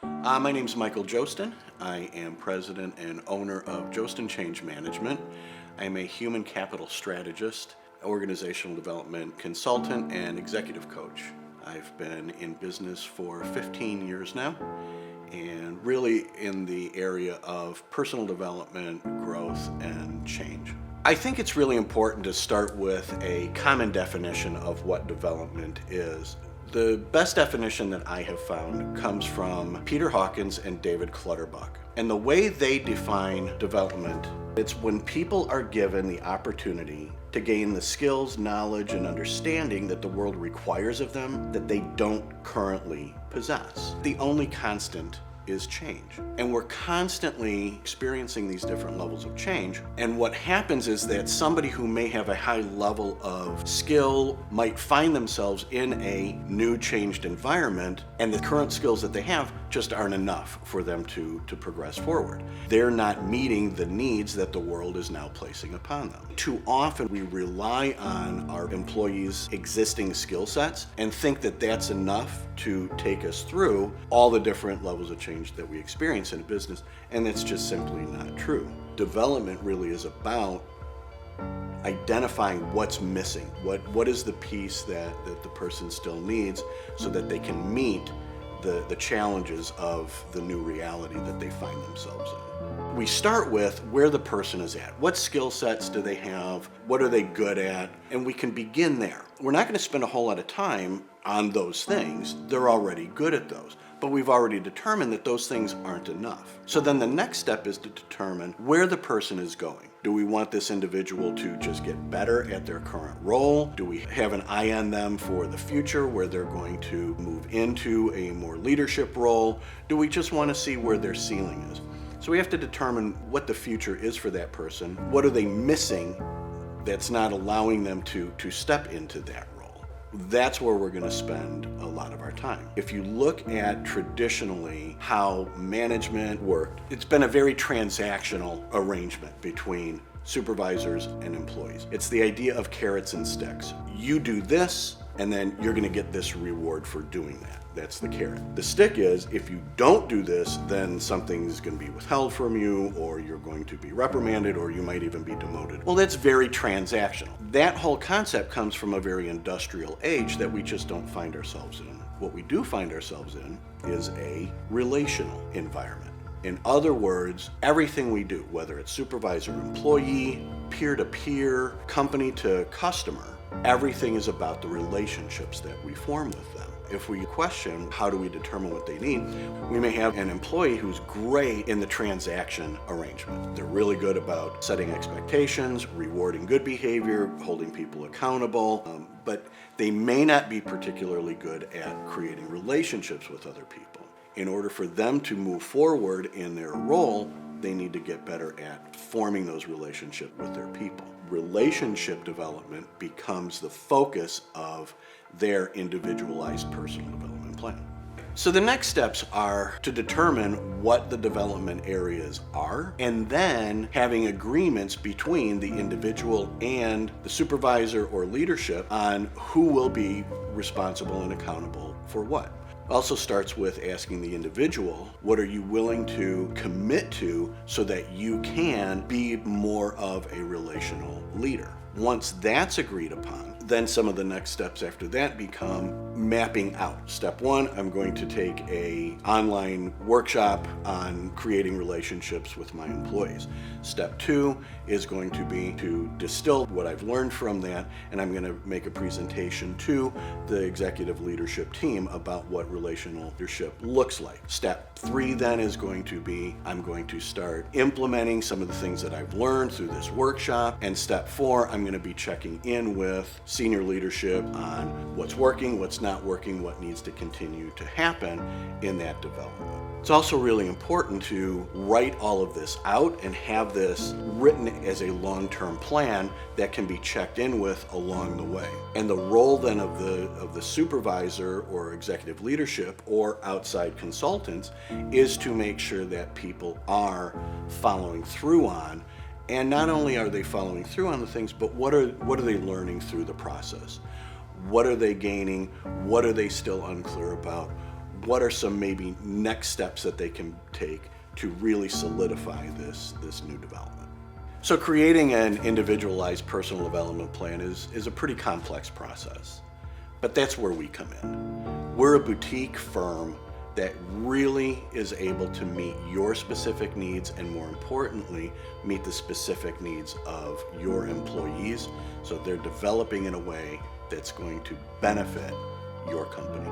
My name's Michael Jostin. I am president and owner of Jostin Change Management. I'm a human capital strategist, organizational development consultant, and executive coach. I've been in business for 15 years now and really in the area of personal development, growth, and change. I think it's really important to start with a common definition of what development is. The best definition that I have found comes from Peter Hawkins and David Clutterbuck. And the way they define development, it's when people are given the opportunity to gain the skills, knowledge, and understanding that the world requires of them that they don't currently possess. The only constant is change. And we're constantly experiencing these different levels of change. And what happens is that somebody who may have a high level of skill might find themselves in a new changed environment, and the current skills that they have just aren't enough for them to progress forward. They're not meeting the needs that the world is now placing upon them. Too often we rely on our employees' existing skill sets and think that that's enough to take us through all the different levels of change that we experience in a business, and that's just simply not true. Development really is about identifying what's missing, what is the piece that the person still needs so that they can meet the challenges of the new reality that they find themselves in. We start with where the person is at. What skill sets do they have? What are they good at? And we can begin there. We're not going to spend a whole lot of time on those things. They're already good at those. But we've already determined that those things aren't enough. So then the next step is to determine where the person is going. Do we want this individual to just get better at their current role? Do we have an eye on them for the future where they're going to move into a more leadership role? Do we just want to see where their ceiling is? So we have to determine what the future is for that person. What are they missing that's not allowing them to step into that role? That's where we're going to spend a lot of our time. If you look at traditionally how management worked, it's been a very transactional arrangement between supervisors and employees. It's the idea of carrots and sticks. You do this, and then you're going to get this reward for doing that. That's the carrot. The stick is, if you don't do this, then something's going to be withheld from you, or you're going to be reprimanded, or you might even be demoted. Well, that's very transactional. That whole concept comes from a very industrial age that we just don't find ourselves in. What we do find ourselves in is a relational environment. In other words, everything we do, whether it's supervisor, employee, peer-to-peer, company to customer, everything is about the relationships that we form with them. If we question how do we determine what they need, we may have an employee who's great in the transaction arrangement. They're really good about setting expectations, rewarding good behavior, holding people accountable, but they may not be particularly good at creating relationships with other people. In order for them to move forward in their role, they need to get better at forming those relationships with their people. Relationship development becomes the focus of their individualized personal development plan. So the next steps are to determine what the development areas are, and then having agreements between the individual and the supervisor or leadership on who will be responsible and accountable for what. Also starts with asking the individual, what are you willing to commit to so that you can be more of a relational leader? Once that's agreed upon, then some of the next steps after that become mapping out. Step one, I'm going to take an online workshop on creating relationships with my employees. Step two is going to be to distill what I've learned from that, and I'm going to make a presentation to the executive leadership team about what relational leadership looks like. Step three then is going to be, I'm going to start implementing some of the things that I've learned through this workshop. And step four, I'm going to be checking in with senior leadership on what's working, what's not working, what needs to continue to happen in that development. It's also really important to write all of this out and have this written as a long-term plan that can be checked in with along the way. And the role then of the supervisor or executive leadership or outside consultants is to make sure that people are following through on. And not only are they following through on the things, but what are they learning through the process? What are they gaining? What are they still unclear about? what are some maybe next steps that they can take to really solidify this new development. So creating an individualized personal development plan is a pretty complex process, but that's where we come in. We're a boutique firm that really is able to meet your specific needs and, more importantly, meet the specific needs of your employees, so they're developing in a way that's going to benefit your company.